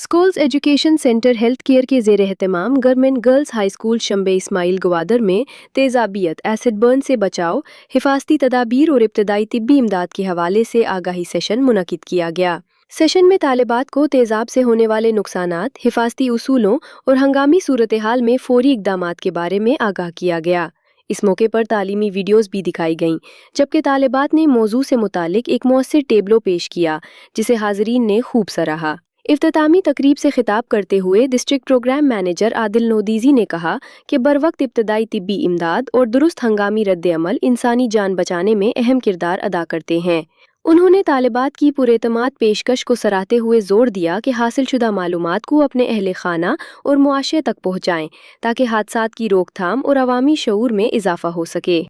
Schools education centre health care के ज़ेर एहतमाम government girls high school Shambe Ismail Gwadar में तेज़ाबियत एसिड बर्न से बचाव, हिफाजती तदाबीर और इब्तदाई तिब्बी इमदाद के हवाले से आगाही सेशन मुनक़िद किया गया। सेशन में तालिबात को तेज़ाब से होने वाले नुकसानात, हिफाजती उसूलों और हंगामी सूरत हाल में फ़ौरी इक़दामात के बारे में आगाह किया गया। इस मौके पर तालीमी वीडियोज़ भी दिखाई गईं, जबकि तालिबात ने मौजू से मुतालिक एक मौसर टेबलो पेश किया जिसे हाज़रीन ने खूब सराहा। इफ्तितामी तकरीब से खिताब करते हुए डिस्ट्रिक्ट प्रोग्राम मैनेजर आदिल नोदीजी ने कहा कि बरवक्त इब्तदाई तिब्बी इमदाद और दुरुस्त हंगामी रद्द अमल इंसानी जान बचाने में अहम किरदार अदा करते हैं। उन्होंने तालिबात की पुरेतमाद पेशकश को सराहते हुए जोर दिया कि हासिल शुदा मालूमात को अपने अहले खाना और मुआशरे तक पहुँचाएँ ताकि हादसात की रोकथाम और अवामी शऊर में इजाफा हो सके।